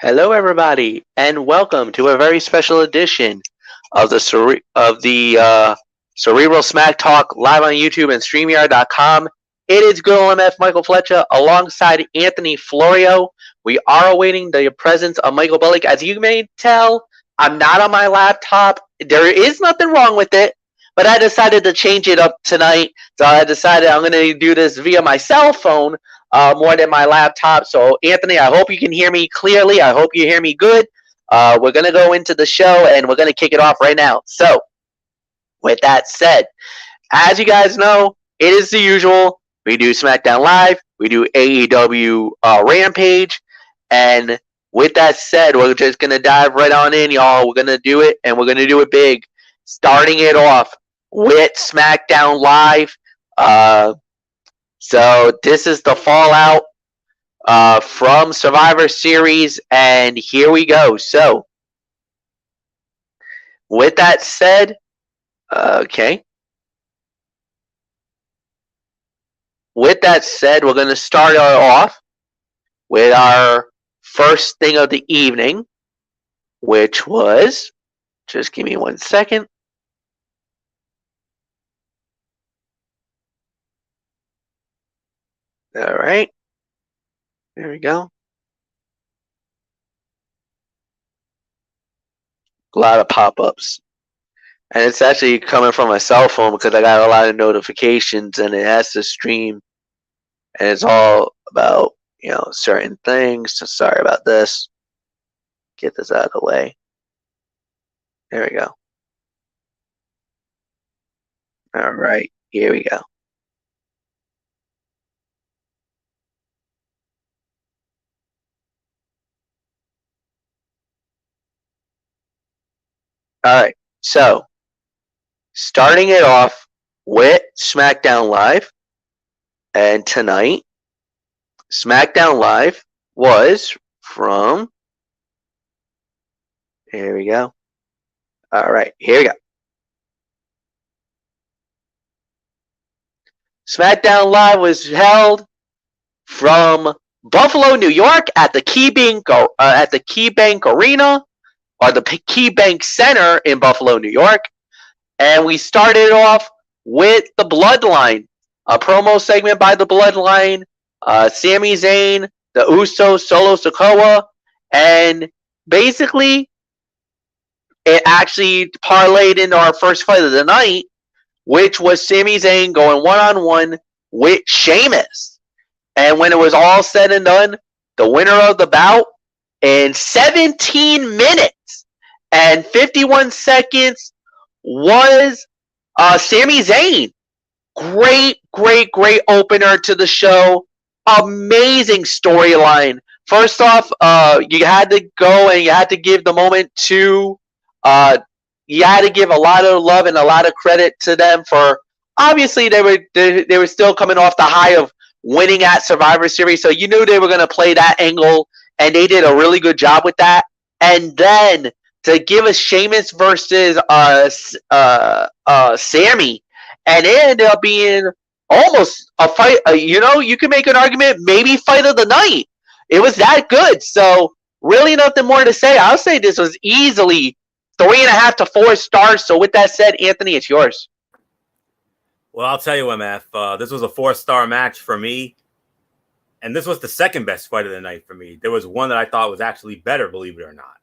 Hello, everybody, and welcome to a very special edition of the Cerebral Smack Talk live on YouTube and StreamYard.com. It is good old MF Michael Fletcher alongside Anthony Florio. We are awaiting the presence of Michael Bullock. As you may tell, I'm not on my laptop. There is nothing wrong with it, but I decided to change it up tonight. So I decided I'm going to do this via my cell phone more than my laptop. So, Anthony, I hope you can hear me clearly. I hope you hear me good. We're going to go into the show and we're going to kick it off right now. So, with that said, as you guys know, it is the usual. We do SmackDown Live, we do AEW Rampage, and with that said, we're just going to dive right on in, y'all. We're going to do it, and we're going to do it big. Starting it off with SmackDown Live. So this is the fallout from Survivor Series, and here we go. So, with that said, okay. With that said, we're going to start off with our first thing of the evening, which was, just give me 1 second. All right. There we go. A lot of pop-ups. And it's actually coming from my cell phone because I got a lot of notifications and it has to stream. And it's all about, certain things. So sorry about this. Get this out of the way. There we go. All right. Here we go. All right. So, starting it off with SmackDown Live. And tonight, SmackDown Live was from. Here we go. All right, here we go. SmackDown Live was held from Buffalo, New York, at the KeyBank Arena, or the KeyBank Center in Buffalo, New York, and we started off with the Bloodline. A promo segment by the Bloodline, Sami Zayn, the Usos, Solo Sikoa, and basically it actually parlayed into our first fight of the night, which was Sami Zayn going one-on-one with Sheamus. And when it was all said and done, the winner of the bout in 17 minutes and 51 seconds was Sami Zayn. Great opener to the show. Amazing storyline. First off, you had to go and you had to give the moment to, you had to give a lot of love and a lot of credit to them for, obviously they were still coming off the high of winning at Survivor Series, so you knew they were going to play that angle, and they did a really good job with that. And then to give us Sheamus versus Sammy, and it ended up being almost a fight. You can make an argument, maybe fight of the night. It was that good. So really nothing more to say. I'll say this was easily 3.5 to 4 stars. So with that said, Anthony, it's yours. Well, I'll tell you, MF, this was a 4-star match for me. And this was the second best fight of the night for me. There was one that I thought was actually better, believe it or not.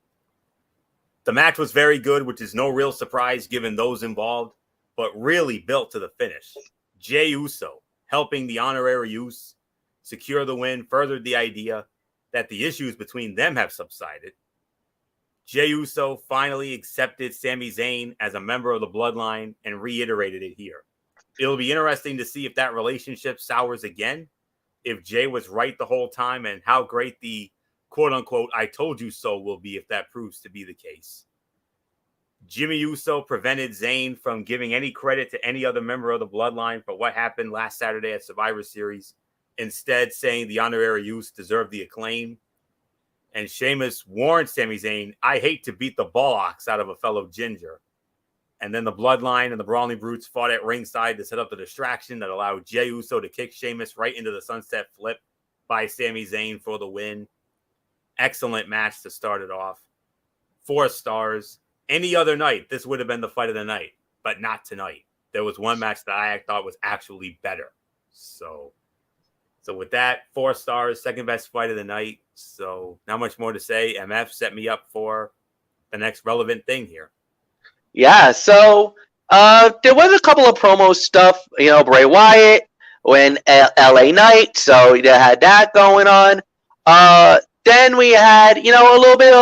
The match was very good, which is no real surprise given those involved, but really built to the finish. Jey Uso helping the honorary Uso secure the win furthered the idea that the issues between them have subsided. Jey Uso finally accepted Sami Zayn as a member of the Bloodline and reiterated it here. It'll be interesting to see if that relationship sours again, if Jey was right the whole time, and how great the quote-unquote "I told you so" will be if that proves to be the case. Jimmy Uso prevented Zayn from giving any credit to any other member of the Bloodline for what happened last Saturday at Survivor Series, instead saying the honorary Uso deserved the acclaim. And Sheamus warned Sami Zayn, "I hate to beat the bollocks out of a fellow ginger." And then the Bloodline and the Brawling Brutes fought at ringside to set up the distraction that allowed Jey Uso to kick Sheamus right into the sunset flip by Sami Zayn for the win. excellent match to start it off. 4 stars. Any other night, this would have been the fight of the night, but not tonight. There was one match that I thought was actually better. So with that, 4 stars, second best fight of the night. So not much more to say. MF set me up for the next relevant thing here. Yeah, so there was a couple of promo stuff, Bray Wyatt when LA Knight, so they had that going on. Then we had, a little bit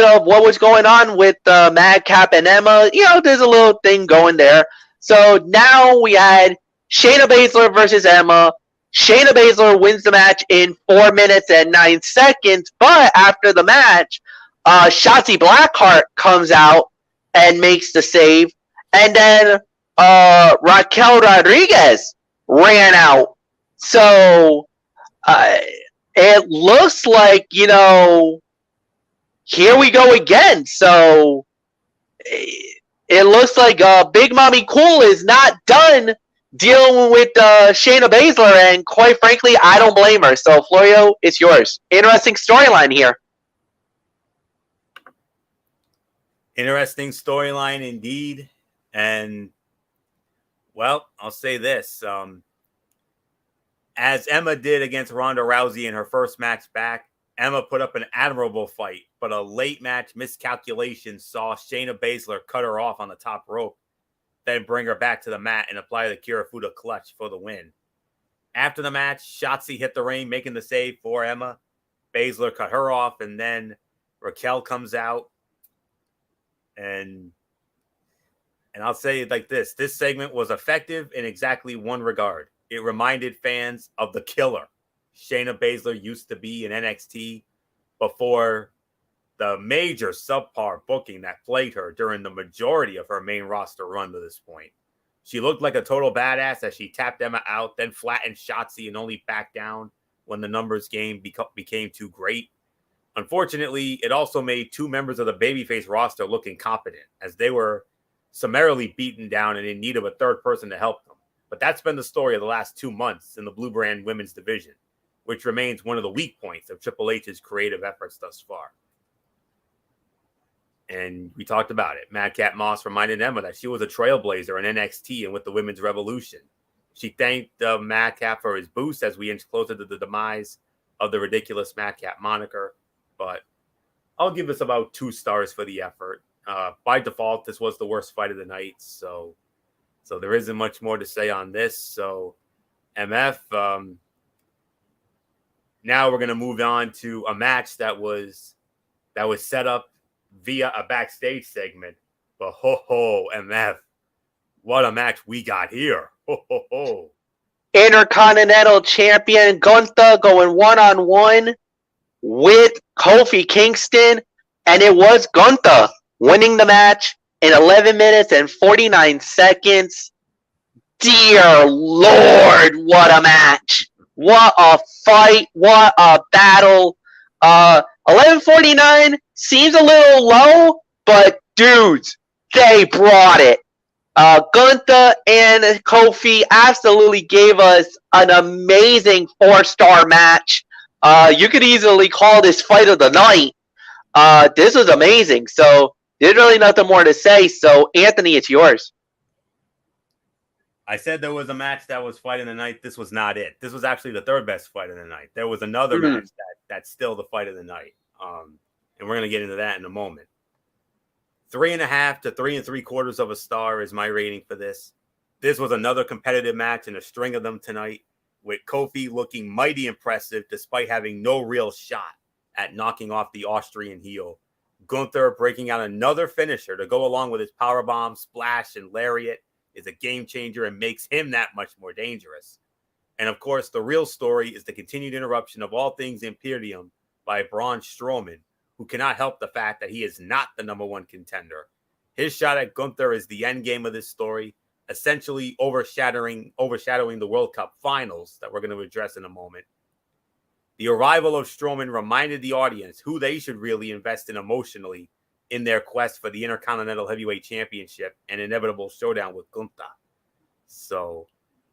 of what was going on with Madcap and Emma. There's a little thing going there. So now we had Shayna Baszler versus Emma. Shayna Baszler wins the match in 4 minutes and 9 seconds, but after the match, Shotzi Blackheart comes out and makes the save, and then Raquel Rodriguez ran out. So it looks like, here we go again. So it looks like Big Mommy Cool is not done dealing with Shayna Baszler, and quite frankly, I don't blame her. So, Florio, it's yours. Interesting storyline here. Interesting storyline indeed. And, well, I'll say this. As Emma did against Ronda Rousey in her first match back, Emma put up an admirable fight, but a late match miscalculation saw Shayna Baszler cut her off on the top rope, then bring her back to the mat and apply the Kirifuda clutch for the win. After the match, Shotzi hit the ring, making the save for Emma. Baszler cut her off, and then Raquel comes out. And I'll say it like this. This segment was effective in exactly one regard. It reminded fans of the killer Shayna Baszler used to be in NXT before the major subpar booking that plagued her during the majority of her main roster run to this point. She looked like a total badass as she tapped Emma out, then flattened Shotzi and only backed down when the numbers game became too great. Unfortunately, it also made 2 members of the babyface roster look incompetent, as they were summarily beaten down and in need of a third person to help them. But that's been the story of the last 2 months in the Blue Brand women's division, which remains one of the weak points of Triple H's creative efforts thus far. And we talked about it. Madcap Moss reminded Emma that she was a trailblazer in NXT and with the women's revolution. She thanked Madcap for his boost as we inch closer to the demise of the ridiculous Madcap moniker. But I'll give this about 2 stars for the effort. By default, this was the worst fight of the night. So there isn't much more to say on this. So MF, now we're going to move on to a match that was set up via a backstage segment. But MF, what a match we got here. Intercontinental Champion Gunther going one-on-one with Kofi Kingston, and it was Gunther winning the match in 11 minutes and 49 seconds. Dear Lord, what a match. What a fight. What a battle. 11:49 seems a little low, but dudes, they brought it. Gunther and Kofi absolutely gave us an amazing 4-star match. You could easily call this fight of the night. This was amazing. So there's really nothing more to say. So Anthony, it's yours. I said there was a match that was fight of the night. This was not it. This was actually the 3rd best fight of the night. There was another match that's still the fight of the night. And we're going to get into that in a moment. 3.5 to 3 3/4 of a star is my rating for this. This was another competitive match in a string of them tonight, with Kofi looking mighty impressive despite having no real shot at knocking off the Austrian heel. Gunther breaking out another finisher to go along with his powerbomb, splash, and lariat is a game changer and makes him that much more dangerous. And of course, the real story is the continued interruption of all things Imperium by Braun Strowman, who cannot help the fact that he is not the number 1 contender. His shot at Gunther is the end game of this story, essentially overshadowing the World Cup finals that we're going to address in a moment. The arrival of Strowman reminded the audience who they should really invest in emotionally in their quest for the Intercontinental Heavyweight Championship and inevitable showdown with Gunther. So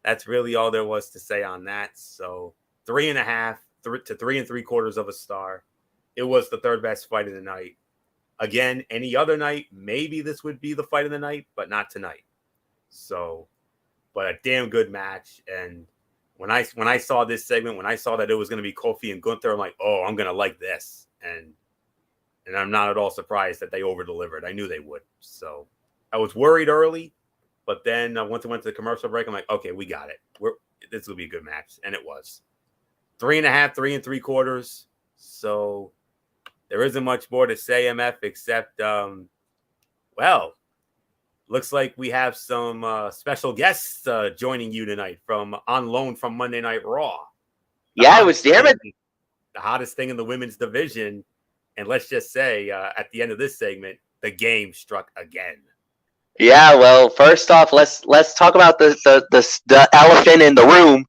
that's really all there was to say on that. So 3.5, to 3 3/4 of a star. It was the third best fight of the night. Again, any other night, maybe this would be the fight of the night, but not tonight. So, but a damn good match. And when I saw this segment, when I saw that it was going to be Kofi and Gunther, I'm like, oh, I'm going to like this. And I'm not at all surprised that they over-delivered. I knew they would. So I was worried early, but then once it went to the commercial break, I'm like, okay, we got it. This will be a good match. And it was. 3.5, 3 3/4. So there isn't much more to say, MF, except, looks like we have some special guests joining you tonight on loan from Monday Night Raw. It was damn it. The hottest thing in the women's division. And let's just say at the end of this segment, the game struck again. Yeah, well, first off, let's talk about the elephant in the room.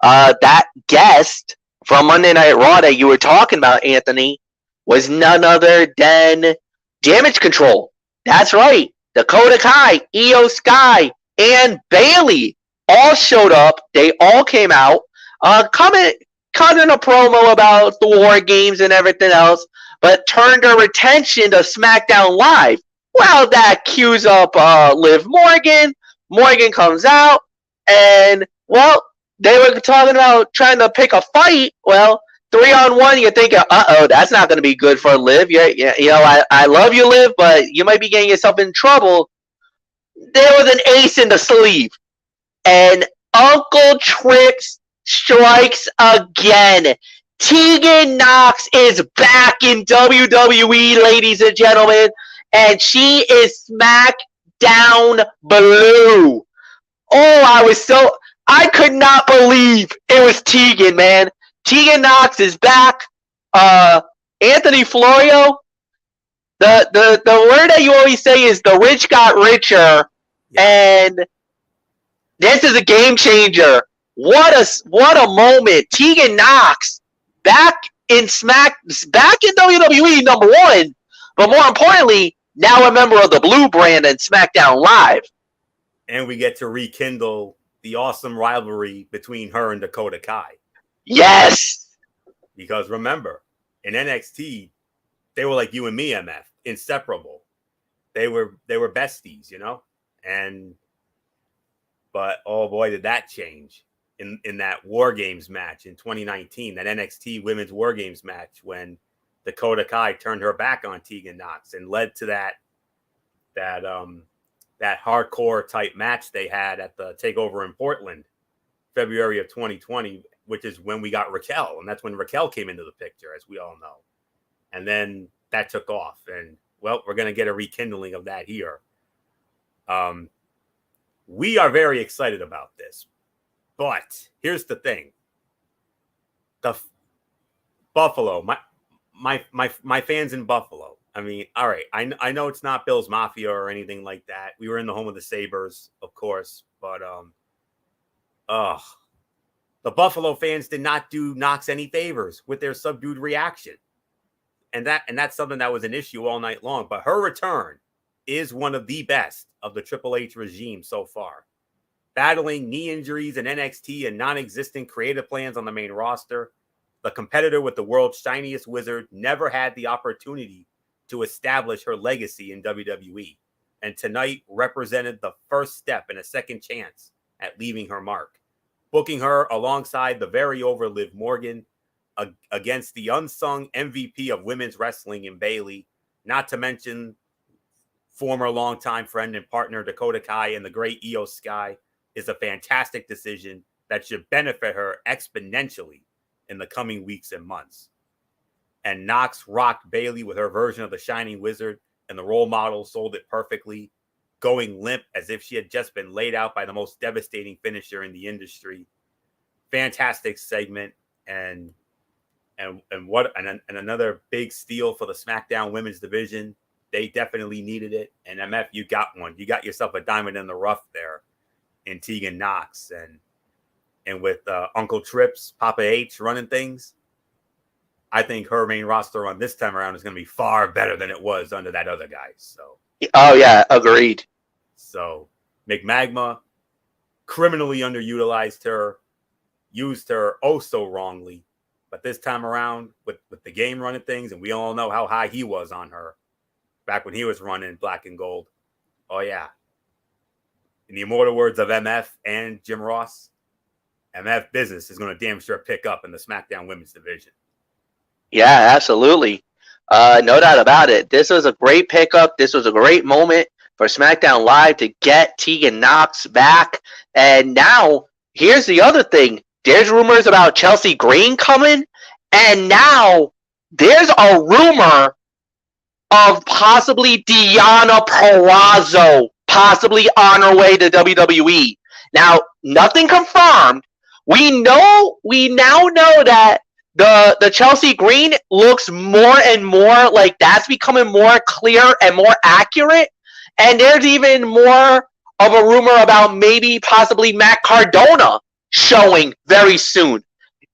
That guest from Monday Night Raw that you were talking about, Anthony, was none other than Damage Control. That's right. Dakota Kai, Io Sky, and Bayley all showed up. They all came out, cutting a promo about the War Games and everything else, but turned their attention to SmackDown Live. Well, that cues up Liv Morgan. Morgan comes out, and, well, they were talking about trying to pick a fight. Well, 3-on-1, you're thinking, that's not going to be good for Liv. I love you, Liv, but you might be getting yourself in trouble. There was an ace in the sleeve. And Uncle Trips strikes again. Tegan Nox is back in WWE, ladies and gentlemen, and she is SmackDown Blue. Oh, I could not believe it was Tegan, man. Tegan Nox is back. Anthony Florio, the word that you always say is the rich got richer, and this is a game changer. What a moment. Tegan Nox back in WWE, number one, but more importantly, now a member of the Blue brand and SmackDown Live. And we get to rekindle the awesome rivalry between her and Dakota Kai. Yes. Because remember, in NXT, they were like you and me, MF, inseparable. They were besties, but oh boy, did that change in that War Games match in 2019, that NXT Women's War Games match, when Dakota Kai turned her back on Tegan Nox and led to that hardcore type match they had at the TakeOver in Portland, February of 2020, which is when we got Raquel. And that's when Raquel came into the picture, as we all know. And then that took off. And, well, we're going to get a rekindling of that here. We are very excited about this. But here's the thing. The Buffalo, my fans in Buffalo. I mean, all right, I know it's not Bill's Mafia or anything like that. We were in the home of the Sabres, of course, but the Buffalo fans did not do Nox any favors with their subdued reaction. And that's something that was an issue all night long. But her return is one of the best of the Triple H regime so far. Battling knee injuries in NXT and non-existent creative plans on the main roster, the competitor with the world's shiniest wizard never had the opportunity to establish her legacy in WWE, and tonight represented the first step in a second chance at leaving her mark, booking her alongside the very over Liv Morgan against the unsung MVP of women's wrestling in Bayley, not to mention former longtime friend and partner Dakota Kai and the great Io Sky, is a fantastic decision that should benefit her exponentially in the coming weeks and months. And Nox rocked Bayley with her version of the Shining Wizard, and the role model sold it perfectly, going limp as if she had just been laid out by the most devastating finisher in the industry. Fantastic segment, and another big steal for the SmackDown Women's Division. They definitely needed it, and MF, you got one. You got yourself a diamond in the rough there in Tegan Nox, and with Uncle Trips, Papa H running things. I think her main roster on this time around is going to be far better than it was under that other guy. So, oh yeah, agreed. So McMagma criminally underutilized her, used her oh so wrongly, But this time around, with the game running things, and we all know how high he was on her back when he was running black and gold. Oh, yeah. In the immortal words of MF and Jim Ross, MF business is going to damn sure pick up in the SmackDown women's division. Yeah, absolutely. No doubt about it. This was a great pickup. This was a great moment for SmackDown Live to get Tegan Nox back. And now, here's the other thing. There's rumors about Chelsea Green coming. And now, there's a rumor of possibly Deonna Purrazzo possibly on her way to WWE. Now, nothing confirmed. We now know that the Chelsea Green looks more and more like that's becoming more clear and more accurate. And there's even more of a rumor about maybe possibly Matt Cardona showing very soon.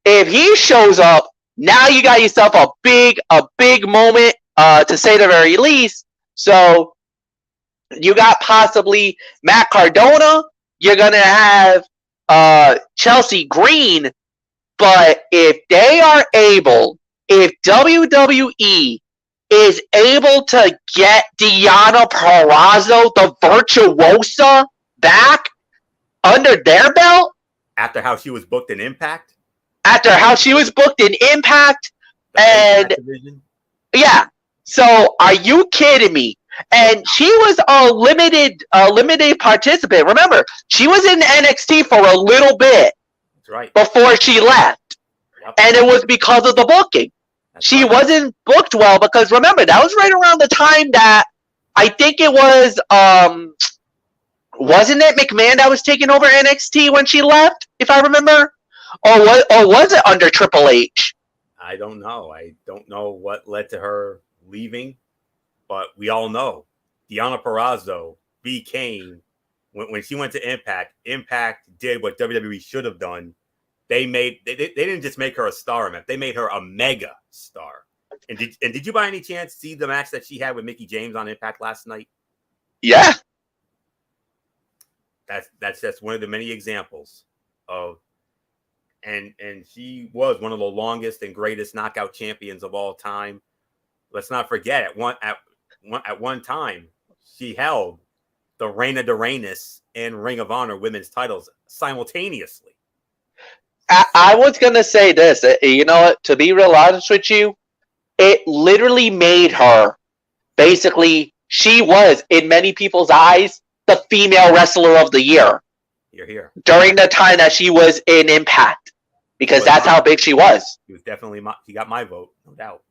If he shows up, now you got yourself a big moment, to say the very least. So you got possibly Matt Cardona. You're gonna have Chelsea Green. But if WWE is able to get Deonna Purrazzo, the virtuosa, back under their belt, after how she was booked in Impact, and yeah. So are you kidding me? And she was a limited participant. Remember, she was in NXT for a little bit. Right. Before she left. Yep. And it was because of the booking. She wasn't booked well because, remember, that was right around the time that I think it was, wasn't it McMahon that was taking over NXT when she left, if I remember? Or was it under Triple H? I don't know. I don't know what led to her leaving, but we all know Deonna Purrazzo became, when she went to Impact did what WWE should have done. They didn't just make her a star, man. They made her a mega star. And did you by any chance see the match that she had with Mickie James on Impact last night? Yeah. That's just one of the many examples of, and she was one of the longest and greatest knockout champions of all time. Let's not forget at one time she held the Reina de Reinas and Ring of Honor women's titles simultaneously. I was going to say this. You know what? To be real honest with you, it literally made her, basically, she was, in many people's eyes, the female wrestler of the year. You're here. During the time that she was in Impact. Because that's how big she was. She was definitely, she got my vote, no doubt.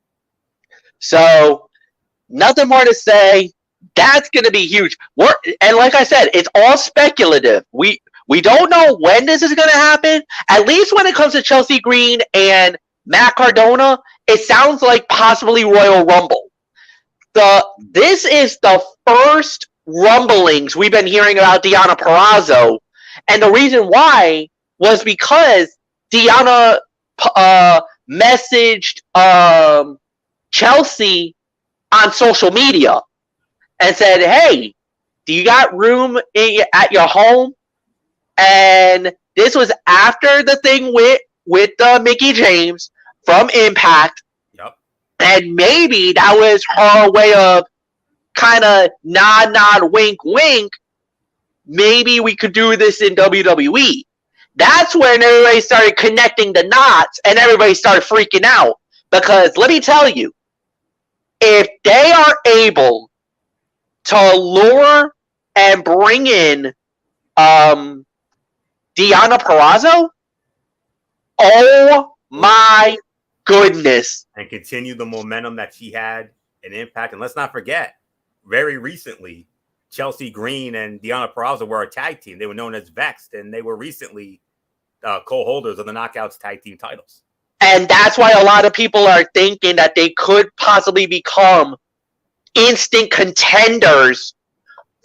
So, nothing more to say. That's going to be huge. And like I said, it's all speculative. We don't know when this is going to happen. At least when it comes to Chelsea Green and Matt Cardona, it sounds like possibly Royal Rumble. This is the first rumblings we've been hearing about Deonna Purrazzo. And the reason why was because Deonna messaged Chelsea on social media and said, hey, do you got room at your home? And this was after the thing with Mickie James from Impact. Yep. And maybe that was her way of kind of nod, wink, wink. Maybe we could do this in WWE. That's when everybody started connecting the knots and everybody started freaking out. Because let me tell you, if they are able to lure and bring in Deonna Purrazzo, oh my goodness. And continue the momentum that she had in Impact. And let's not forget, very recently, Chelsea Green and Deonna Purrazzo were a tag team. They were known as Vexed, and they were recently co-holders of the Knockouts tag team titles. And that's why a lot of people are thinking that they could possibly become instant contenders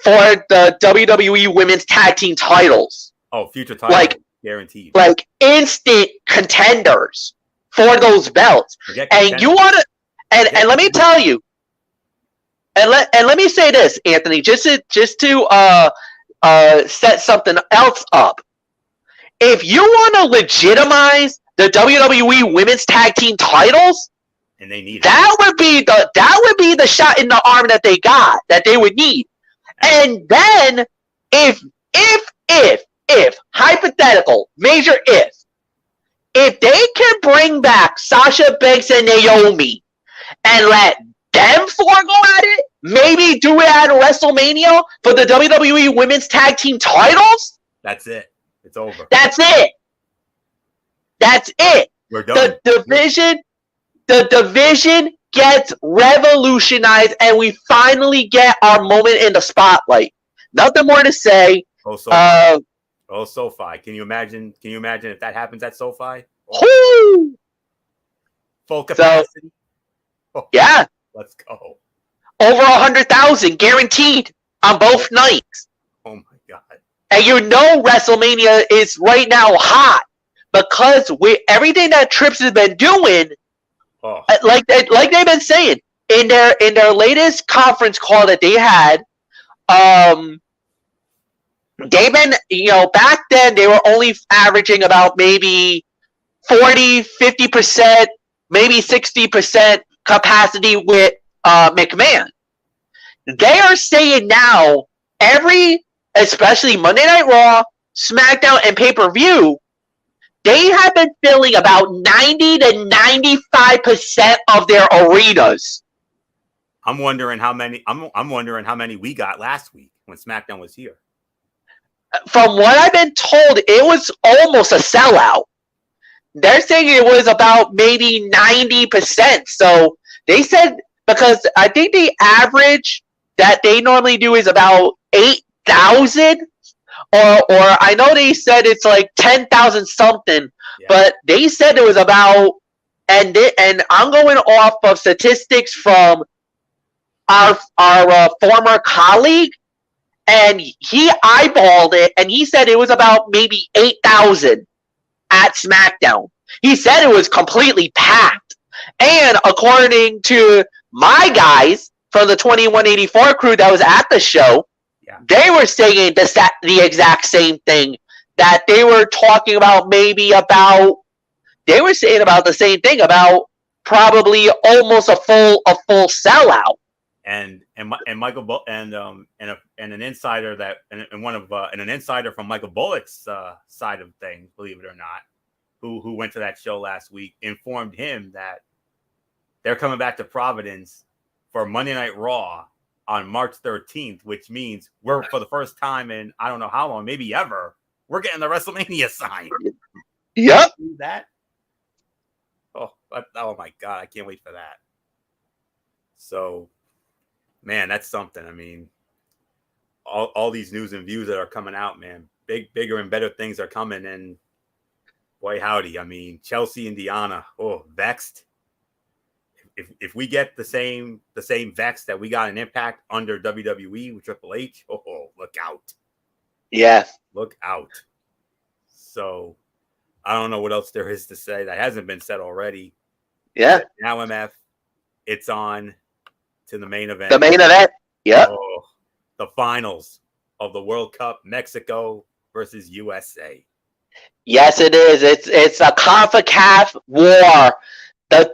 for the WWE Women's Tag Team titles. Oh, future titles, guaranteed. Like instant contenders for those belts. And you want to, and let me tell you, and let me say this, Anthony, just to set something else up. If you want to legitimize the WWE Women's Tag Team titles, and they need that would be the shot in the arm that they would need. And then if hypothetical, major if they can bring back Sasha Banks and Naomi and let them four go at it, maybe do it at WrestleMania for the WWE Women's Tag Team titles. That's it. It's over. That's it. We're done. The division gets revolutionized, and we finally get our moment in the spotlight. Nothing more to say. SoFi. Can you imagine if that happens at SoFi? Whoo! Full capacity. Yeah. Let's go. Over 100,000 guaranteed on both nights. Oh my God. And WrestleMania is right now hot because with everything that Trips has been doing, like they've been saying in their latest conference call that they had, they've been, back then they were only averaging about maybe 40, 50%, maybe 60% capacity with McMahon. They are saying now especially Monday Night Raw, SmackDown, and pay-per-view, they have been filling about 90 to 95% of their arenas. I'm wondering how many we got last week when SmackDown was here. From what I've been told, it was almost a sellout. They're saying it was about maybe 90%. So they said, because I think the average that they normally do is about 8,000, or I know they said it's like 10,000 something, but they said it was about, and I'm going off of statistics from our former colleague, and he eyeballed it, and he said it was about maybe 8,000 at SmackDown. He said it was completely packed. And according to my guys from the 2184 crew that was at the show, they were saying the exact same thing. That they were talking about they were saying about the same thing, about probably almost a full sellout. And Michael and an insider an insider from Michael Bullock's side of things, believe it or not, who went to that show last week, informed him that they're coming back to Providence for Monday Night Raw on March 13th, which means we're, for the first time in I don't know how long, maybe ever, we're getting the WrestleMania sign. Yep. That. Oh my God, I can't wait for that. So, man, that's something. I mean, all these news and views that are coming out, man, bigger and better things are coming. And boy, howdy. I mean, Chelsea and Deanna, vexed. If we get the same vex that we got in Impact under WWE with Triple H, look out. Yeah. Look out. So I don't know what else there is to say that hasn't been said already. Yeah. Now, MF, it's on to the main event. The main event. Yeah. The finals of the World Cup, Mexico versus USA. Yes, it is. It's a CONCACAF war. The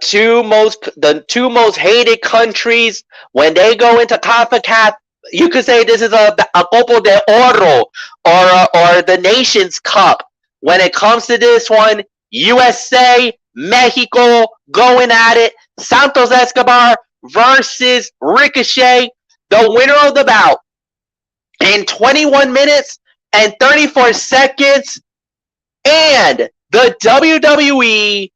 two most hated countries, when they go into CONCACAF, you could say this is a Copa de Oro or the Nations Cup. When it comes to this one, USA, Mexico going at it. Santos Escobar versus Ricochet, the winner of the bout. In 21 minutes and 34 seconds, and the WWE,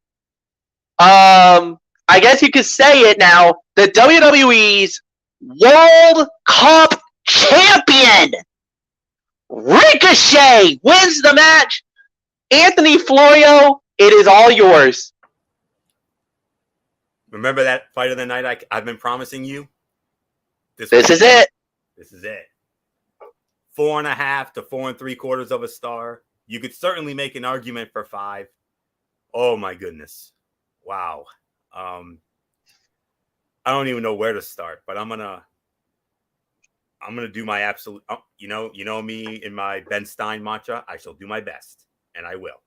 I guess you could say it now, the WWE's World Cup champion, Ricochet, wins the match. Anthony Florio, it is all yours. Remember that fight of the night I've been promising you? This is it. This is it. 4.5 to 4 3/4 of a star. You could certainly make an argument for 5. Oh my goodness. Wow. I don't even know where to start, but I'm gonna do my absolute. You know me in my Ben Stein mantra. I shall do my best, and I will.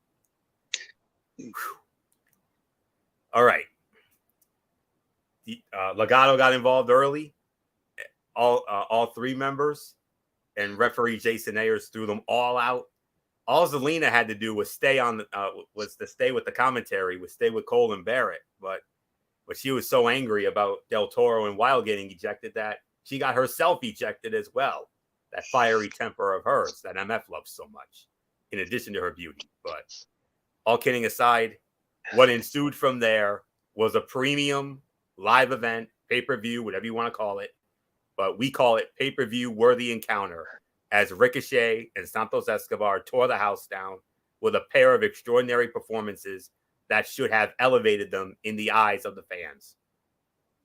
All right. Legato got involved early. All three members, and referee Jason Ayers threw them all out. All Zelina had to do was stay with the commentary, was stay with Cole and Barrett. But she was so angry about Del Toro and Wild getting ejected that she got herself ejected as well. That fiery temper of hers that MF loves so much, in addition to her beauty. But all kidding aside, what ensued from there was a premium live event, pay-per-view, whatever you want to call it. But we call it pay-per-view worthy encounter, as Ricochet and Santos Escobar tore the house down with a pair of extraordinary performances that should have elevated them in the eyes of the fans.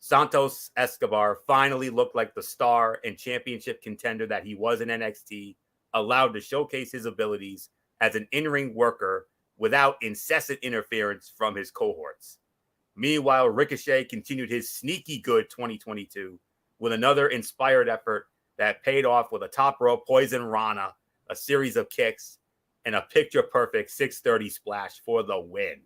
Santos Escobar finally looked like the star and championship contender that he was in NXT, allowed to showcase his abilities as an in-ring worker without incessant interference from his cohorts. Meanwhile, Ricochet continued his sneaky good 2022 with another inspired effort that paid off with a top rope Poison Rana, a series of kicks, and a picture-perfect 630 splash for the win.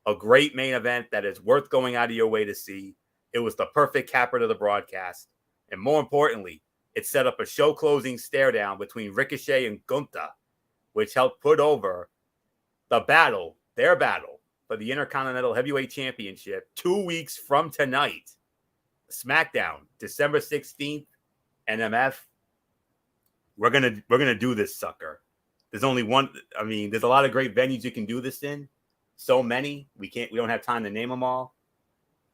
A great main event that is worth going out of your way to see. It was the perfect capper to the broadcast. And more importantly, it set up a show-closing stare-down between Ricochet and Gunther, which helped put over their battle for the Intercontinental Heavyweight Championship 2 weeks from tonight. Smackdown, December 16th, NMF. We're gonna do this sucker. There's only one. I mean, there's a lot of great venues you can do this in. So many. We don't have time to name them all.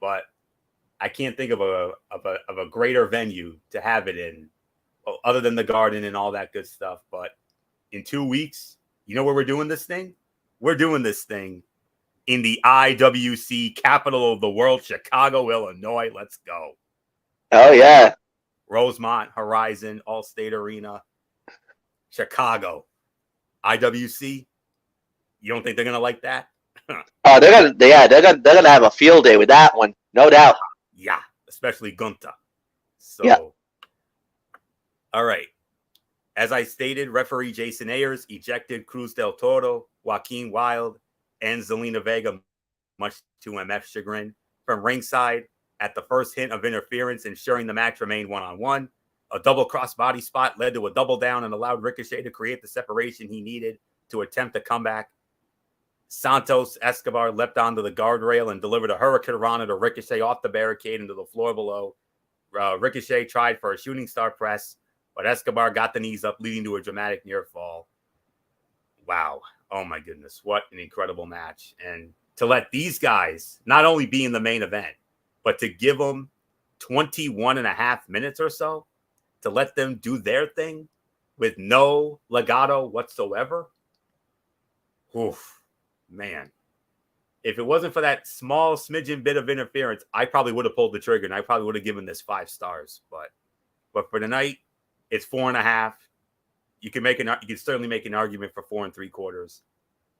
But I can't think of a greater venue to have it in, other than the Garden and all that good stuff. But in 2 weeks, you know where we're doing this thing? We're doing this thing in the IWC capital of the world, Chicago, Illinois. Let's go. Oh, yeah. Rosemont, Horizon, Allstate Arena, Chicago. IWC. You don't think they're gonna like that? Oh, they're gonna have a field day with that one, no doubt. Yeah, especially Gunther. So, yeah. All right. As I stated, referee Jason Ayers ejected Cruz del Toro, Joaquin Wilde, and Zelina Vega, much to MF's chagrin, from ringside at the first hint of interference, ensuring the match remained one-on-one. A double crossbody spot led to a double down and allowed Ricochet to create the separation he needed to attempt a comeback. Santos Escobar leapt onto the guardrail and delivered a Hurricane Rana to Ricochet off the barricade into the floor below. Ricochet tried for a shooting star press, but Escobar got the knees up, leading to a dramatic near fall. Wow. Oh, my goodness. What an incredible match. And to let these guys not only be in the main event, but to give them 21 and a half minutes or so, to let them do their thing with no legato whatsoever. Oof, man. If it wasn't for that small smidgen bit of interference, I probably would have pulled the trigger and I probably would have given this 5 stars. But for tonight, it's 4.5. You can certainly make an argument for 4 3/4.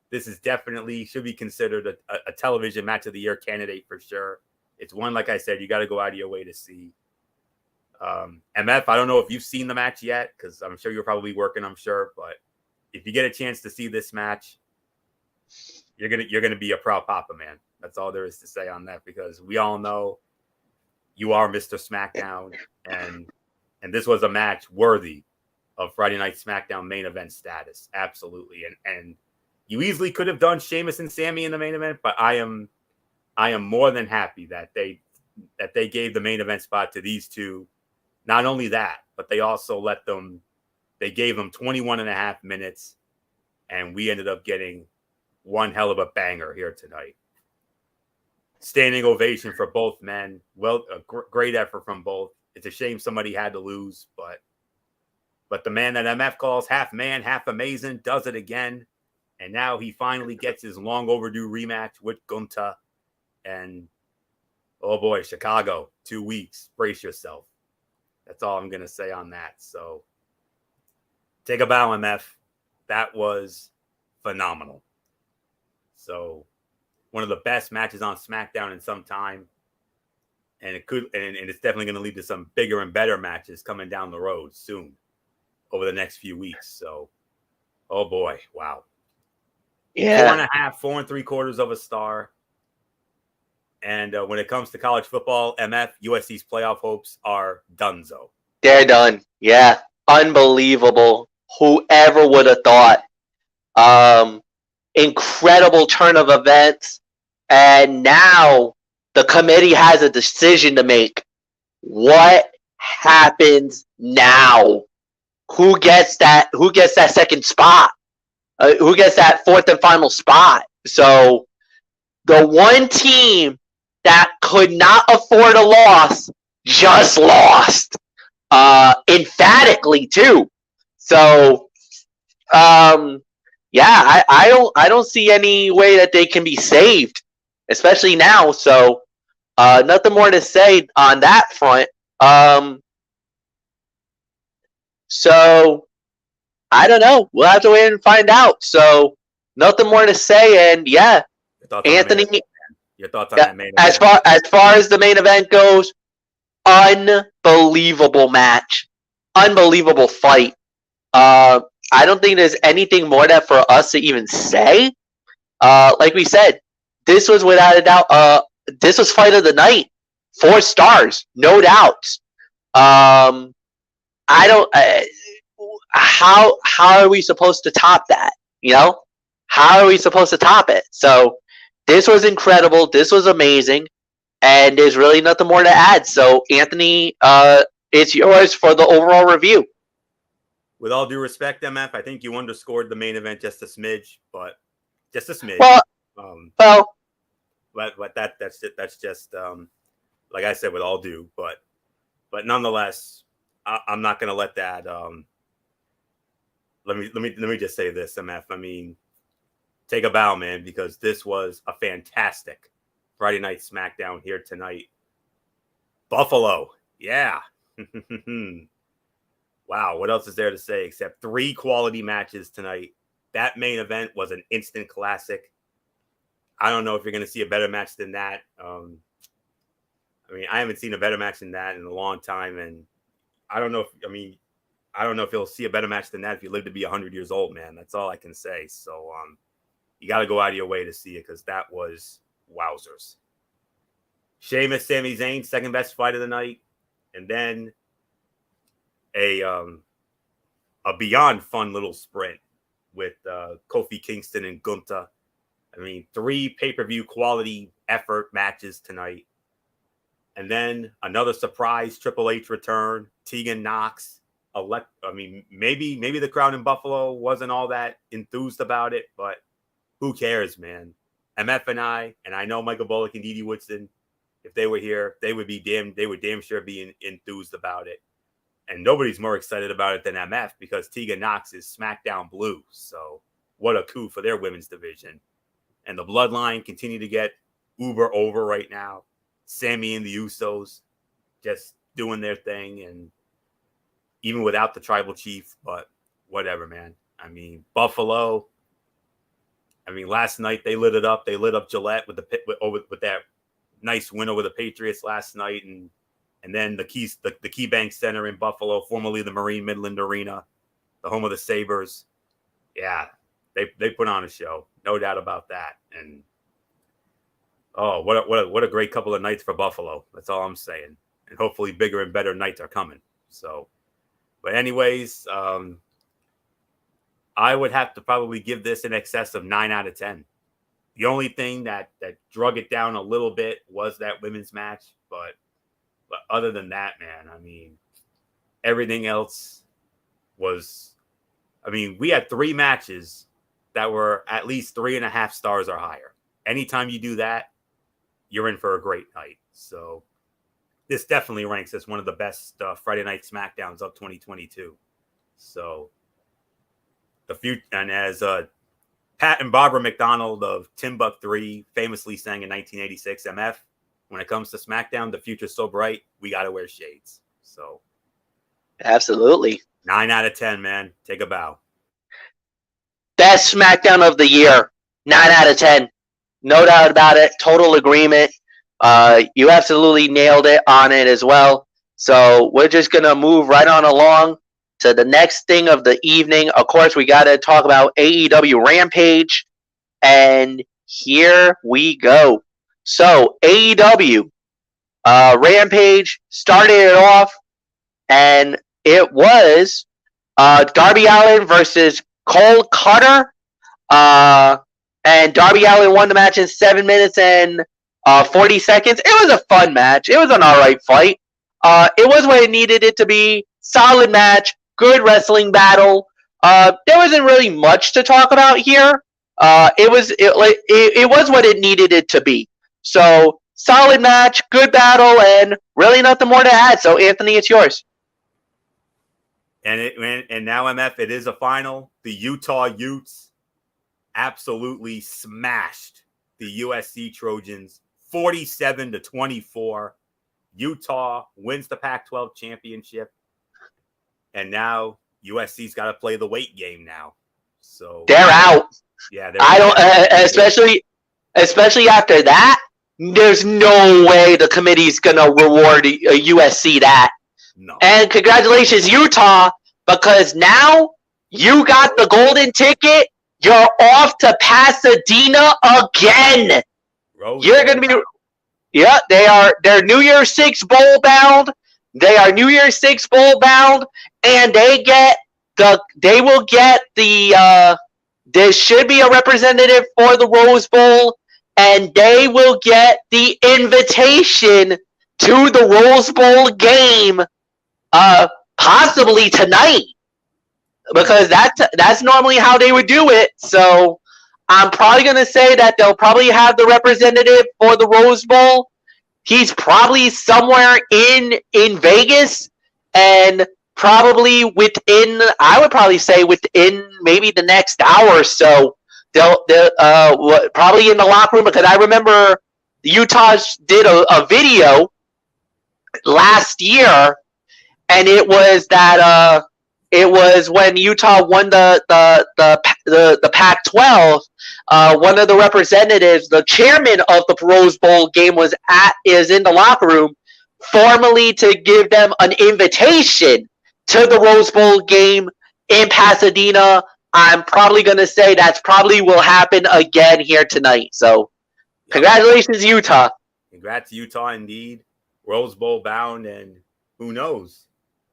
This is definitely should be considered a television match of the year candidate for sure. It's one, like I said, you got to go out of your way to see. MF, I don't know if you've seen the match yet, because I'm sure you're probably working, but if you get a chance to see this match, you're gonna be a proud papa, man. That's all there is to say on that, because we all know you are Mr. SmackDown, and this was a match worthy of Friday Night SmackDown main event status. Absolutely. And you easily could have done Sheamus and Sammy in the main event, but I am more than happy that they gave the main event spot to these two. Not only that, but they also they gave them 21 and a half minutes, and we ended up getting one hell of a banger here tonight. Standing ovation for both men. Well, a great effort from both. It's a shame somebody had to lose, but the man that MF calls half man, half amazing does it again. And now he finally gets his long overdue rematch with Gunther. And oh boy, Chicago, 2 weeks. Brace yourself. That's all I'm going to say on that. So take a bow, MF. That was phenomenal. So one of the best matches on SmackDown in some time. And it's definitely going to lead to some bigger and better matches coming down the road soon over the next few weeks. So, oh boy, wow. Yeah. 4.5, 4 3/4 of a star. And when it comes to college football, MF, USC's playoff hopes are donezo. They're done. Yeah. Unbelievable. Whoever would have thought? Incredible turn of events. And now the committee has a decision to make. What happens now? Who gets that second spot? Who gets that fourth and final spot? So the one team that could not afford a loss just lost. Emphatically too. So yeah, I don't see any way that they can be saved, especially now. So nothing more to say on that front. So I don't know. We'll have to wait and find out. So nothing more to say. And yeah, Anthony. Your thoughts on that main event? As far as the main event goes, unbelievable match, unbelievable fight. I don't think there's anything more that for us to even say. Like we said, this was without a doubt. This was fight of the night. 4 stars, no doubts. I don't. How are we supposed to top that? You know, how are we supposed to top it? So this was incredible. This was amazing, and there's really nothing more to add. So Anthony, it's yours for the overall review. With all due respect, MF, I think you underscored the main event just a smidge, but just a smidge. Well, but that's just like I said, with all due, but nonetheless, I'm not going to let that. Let me just say this, MF. I mean, take a bow, man, because this was a fantastic Friday night Smackdown here tonight. Buffalo, yeah. Wow, what else is there to say except 3 quality matches tonight? That main event was an instant classic. I don't know if you're going to see a better match than that. I mean, I haven't seen a better match than that in a long time, and I don't know if you'll see a better match than that if you live to be 100 years old, man. That's all I can say. So you got to go out of your way to see it because that was wowzers. Sheamus, Sami Zayn, second best fight of the night, and then a beyond fun little sprint with Kofi Kingston and Gunther. I mean, 3 pay-per-view quality effort matches tonight. And then another surprise Triple H return, Tegan Knox. Maybe the crowd in Buffalo wasn't all that enthused about it, but who cares, man? MF and I know Michael Bullock and Dee Woodson, if they were here, they would damn sure be enthused about it. And nobody's more excited about it than MF because Tegan Knox is SmackDown Blue. So what a coup for their women's division. And the Bloodline continue to get uber over right now. Sammy and the Usos just doing their thing. And even without the tribal chief, but whatever, man. I mean, Buffalo. I mean, last night they lit it up. They lit up Gillette with that nice win over the Patriots last night. And then the KeyBank Center in Buffalo, formerly the Marine Midland Arena, the home of the Sabres. Yeah, they put on a show, no doubt about that. And oh, what a great couple of nights for Buffalo. That's all I'm saying. And hopefully bigger and better nights are coming. So, but anyways, I would have to probably give this in excess of 9 out of 10. The only thing that drug it down a little bit was that women's match, but other than that, man, I mean, everything else was, I mean, we had 3 matches that were at least 3.5 stars or higher. Anytime you do that, you're in for a great night. So this definitely ranks as one of the best Friday night Smackdowns of 2022. So the future, and as Pat and Barbara McDonald of Timbuk 3 famously sang in 1986, MF, when it comes to SmackDown, the future's so bright, we got to wear shades. So absolutely. 9 out of 10, man. Take a bow. Best SmackDown of the year. 9 out of 10. No doubt about it. Total agreement. You absolutely nailed it on it as well. So we're just going to move right on along to the next thing of the evening. Of course, we got to talk about AEW Rampage. And here we go. So AEW, Rampage started it off, and it was Darby Allin versus Cole Cutter. And Darby Allin won the match in 7 minutes and 40 seconds. It was a fun match. It was an alright fight. It was what it needed it to be. Solid match. Good wrestling battle. There wasn't really much to talk about here. It was what it needed it to be. So solid match, good battle, and really nothing more to add. So Anthony, it's yours. And now MF, it is a final. The Utah Utes absolutely smashed the USC Trojans 47-24. Utah wins the Pac-12 championship, and now USC's got to play the weight game now. So they're out. Yeah, I don't. Especially after that, there's no way the committee's gonna reward USC that. No. And congratulations, Utah, because now you got the golden ticket. You're off to Pasadena again. You're going to be, yeah, they're New Year's Six bowl bound. They are New Year's Six bowl bound, and they will get there should be a representative for the Rose Bowl, and they will get the invitation to the Rose Bowl game, possibly tonight. Because that's normally how they would do it. So I'm probably going to say that they'll probably have the representative for the Rose Bowl. He's probably somewhere in Vegas, and probably I would probably say within maybe the next hour or so, they'll probably in the locker room, because I remember Utah did a video last year, and it was that it was when Utah won the Pac-12. One of the representatives, the chairman of the Rose Bowl game, is in the locker room, formally to give them an invitation to the Rose Bowl game in Pasadena. I'm probably going to say that's probably will happen again here tonight. So, congratulations, Utah. Congrats, Utah, indeed. Rose Bowl bound, and who knows?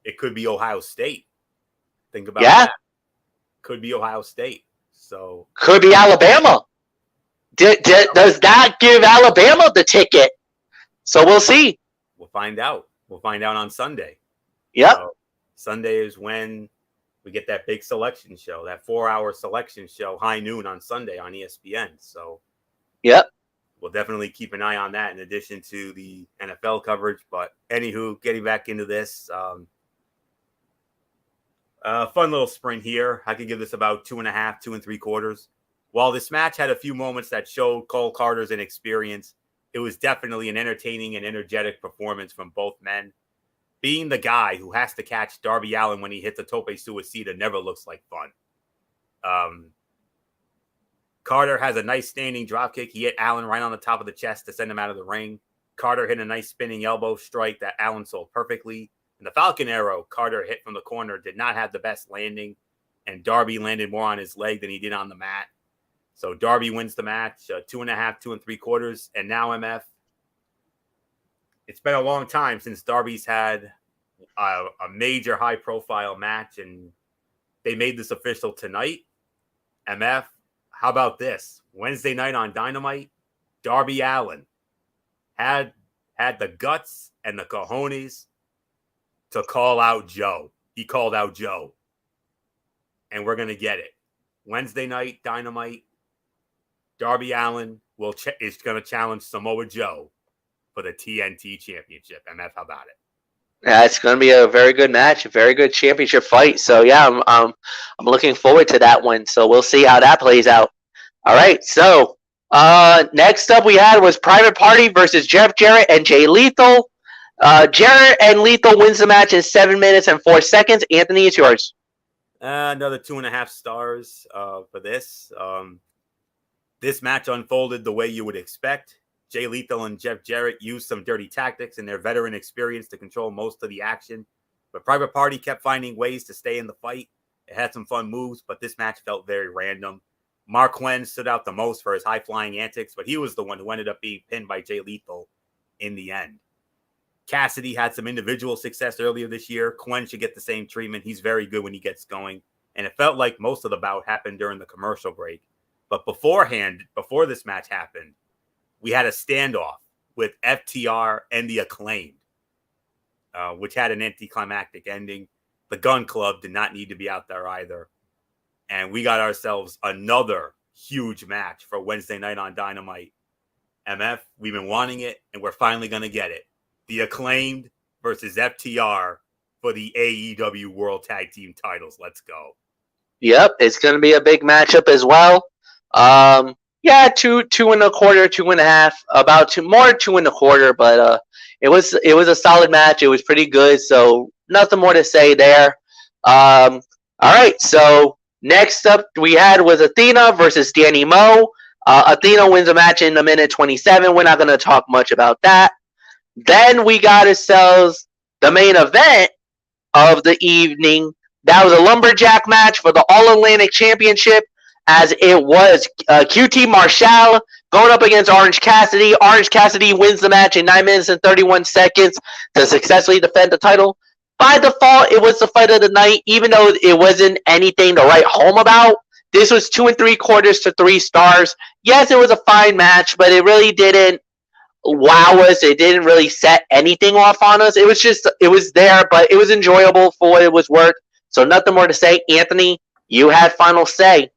It could be Ohio State. Think about that. Could be Ohio State. So could be Alabama. Does that give Alabama the ticket? So we'll see. We'll find out. We'll find out on Sunday. Yep. So Sunday is when we get that big selection show, that 4-hour selection show, high noon on Sunday on ESPN. So yep. We'll definitely keep an eye on that in addition to the NFL coverage. But anywho, getting back into this, fun little sprint here. I could give this about 2.5, 2 3/4. While this match had a few moments that showed Cole Carter's inexperience, it was definitely an entertaining and energetic performance from both men. Being the guy who has to catch Darby Allin when he hits a tope suicida never looks like fun. Carter has a nice standing dropkick. He hit Allin right on the top of the chest to send him out of the ring. Carter hit a nice spinning elbow strike that Allin sold perfectly. And the Falcon Arrow Carter hit from the corner did not have the best landing, and Darby landed more on his leg than he did on the mat. So Darby wins the match, 2.5, 2 3/4. And now, MF, it's been a long time since Darby's had a major high-profile match, and they made this official tonight. MF, how about this? Wednesday night on Dynamite, Darby Allin had the guts and the cojones to call out Joe. He called out Joe. And we're going to get it. Wednesday night, Dynamite, Darby Allin is going to challenge Samoa Joe for the TNT Championship. MF, how about it? Yeah, it's going to be a very good match, a very good championship fight. So, yeah, I'm looking forward to that one. So, we'll see how that plays out. All right, so next up we had was Private Party versus Jeff Jarrett and Jay Lethal. Jarrett and Lethal wins the match in 7 minutes and 4 seconds. Anthony, it's yours. Another 2.5 stars for this. This match unfolded the way you would expect. Jay Lethal and Jeff Jarrett used some dirty tactics and their veteran experience to control most of the action. But Private Party kept finding ways to stay in the fight. It had some fun moves, but this match felt very random. Mark Quinn stood out the most for his high-flying antics, but he was the one who ended up being pinned by Jay Lethal in the end. Cassidy had some individual success earlier this year. Quinn should get the same treatment. He's very good when he gets going. And it felt like most of the bout happened during the commercial break. But before this match happened, we had a standoff with FTR and the Acclaimed, which had an anticlimactic ending. The Gun Club did not need to be out there either. And we got ourselves another huge match for Wednesday night on Dynamite. MF, we've been wanting it, and we're finally going to get it. The Acclaimed versus FTR for the AEW World Tag Team titles. Let's go. Yep, it's going to be a big matchup as well. Yeah, two and a quarter, 2.5, about two and a quarter, but it was a solid match. It was pretty good, so nothing more to say there. All right, so next up we had was Athena versus Danny Moe. Athena wins a match in a minute 27. We're not going to talk much about that. Then we got ourselves the main event of the evening. That was a lumberjack match for the All-Atlantic Championship, as it was QT Marshall going up against Orange Cassidy. Orange Cassidy wins the match in 9 minutes and 31 seconds to successfully defend the title. By default, it was the fight of the night, even though it wasn't anything to write home about. This was 2 3/4 to 3 stars. Yes, it was a fine match, but it really didn't wow us. It didn't really set anything off on us. It was there, but it was enjoyable for what it was worth. So nothing more to say. Anthony, you had final say.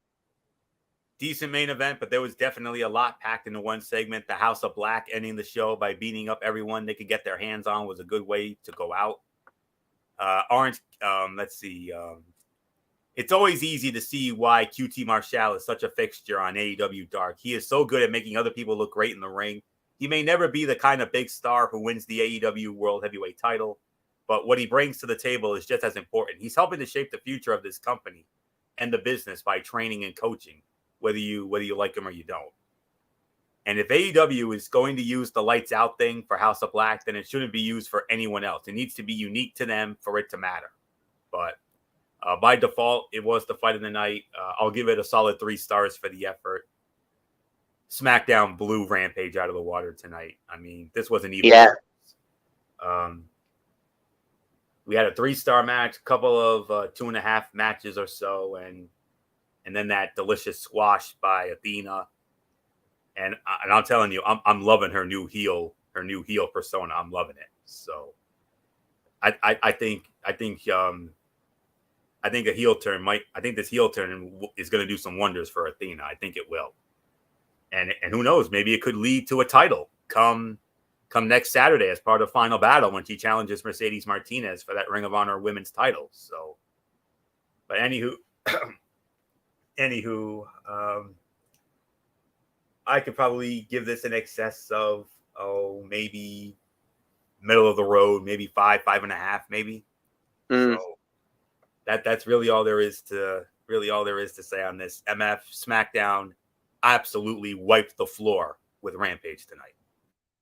Decent main event, but there was definitely a lot packed into one segment. The House of Black ending the show by beating up everyone they could get their hands on was a good way to go out. Orange, let's see. It's always easy to see why QT Marshall is such a fixture on AEW Dark. He is so good at making other people look great in the ring. He may never be the kind of big star who wins the AEW World Heavyweight title, but what he brings to the table is just as important. He's helping to shape the future of this company and the business by training and coaching, whether you like him or you don't. And if AEW is going to use the lights out thing for House of Black, then it shouldn't be used for anyone else. It needs to be unique to them for it to matter. But by default, it was the fight of the night. I'll give it a solid 3 stars for the effort. Smackdown blew Rampage out of the water tonight. I mean, this wasn't even. Yeah. We had a 3-star match, a couple of 2.5 matches or so, and then that delicious squash by Athena. And I'm telling you, I'm loving her new heel persona. I'm loving it. So I think a heel turn this heel turn is going to do some wonders for Athena. I think it will. And who knows, maybe it could lead to a title come next Saturday as part of Final Battle when she challenges Mercedes Martinez for that Ring of Honor women's title. So, but anywho, I could probably give this an excess of maybe middle of the road, maybe 5.5, maybe. So that's really all there is to say on this. MF SmackDown absolutely wiped the floor with Rampage tonight.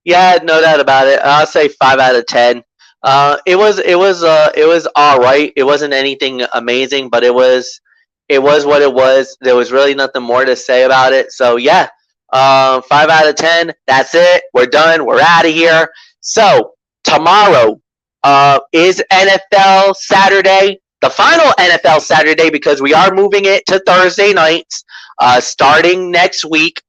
Yeah, no doubt about it. I'll say 5 out of 10. It was all right. It wasn't anything amazing, but it was what it was. There was really nothing more to say about it. So yeah, 5 out of 10. That's it. We're done. We're out of here. So tomorrow is NFL Saturday, the final NFL Saturday, because we are moving it to Thursday nights starting next week.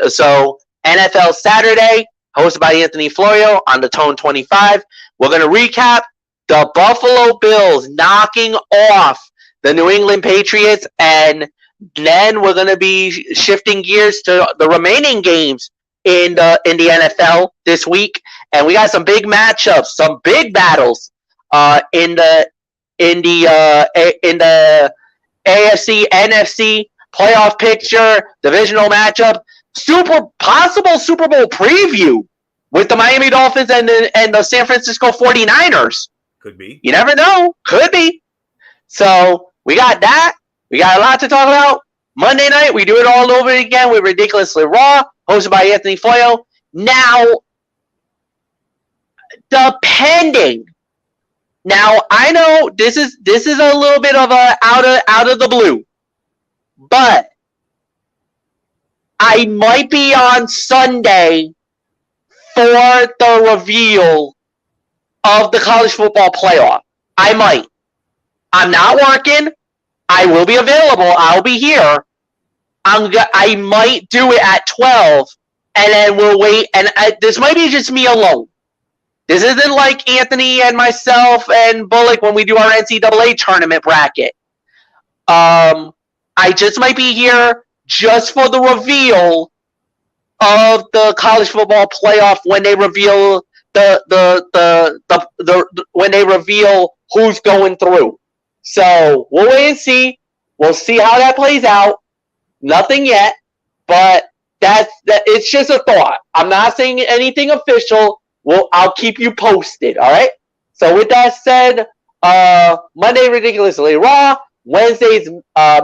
So NFL Saturday, hosted by Anthony Florio on the Tone 25. We're going to recap the Buffalo Bills knocking off the New England Patriots, and then we're going to be shifting gears to the remaining games in the NFL this week, and we got some big matchups, some big battles in the AFC, NFC playoff picture, divisional matchup, possible Super Bowl preview with the Miami Dolphins and the San Francisco 49ers. Could be. You never know. Could be. So we got that. We got a lot to talk about. Monday night, we do it all over again with Ridiculously Raw, hosted by Anthony Floyo. Now, depending. Now, I know this is a little bit of a out of the blue, but I might be on Sunday for the reveal of the college football playoff. I might. I'm not working. I will be available. I'll be here. I might do it at 12, and then we'll wait. And this might be just me alone. This isn't like Anthony and myself and Bullock when we do our NCAA tournament bracket. I just might be here just for the reveal of the college football playoff when they reveal when they reveal who's going through. So we'll wait and see. We'll see how that plays out. Nothing yet, but it's just a thought. I'm not saying anything official. I'll keep you posted. All right. So with that said, Monday Ridiculously Raw, Wednesday's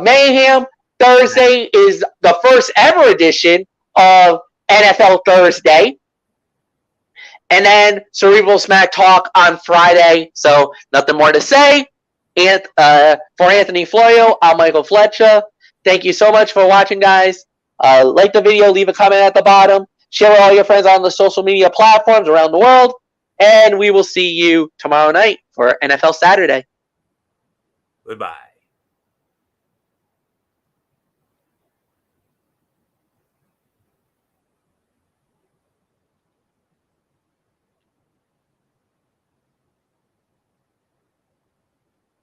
Mayhem, Thursday is the first ever edition of NFL Thursday, and then Cerebral Smack Talk on Friday. So nothing more to say. And for Anthony Florio, I'm Michael Fletcher. Thank you so much for watching, guys. Like the video, leave a comment at the bottom, share with all your friends on the social media platforms around the world, and we will see you tomorrow night for NFL Saturday. Goodbye.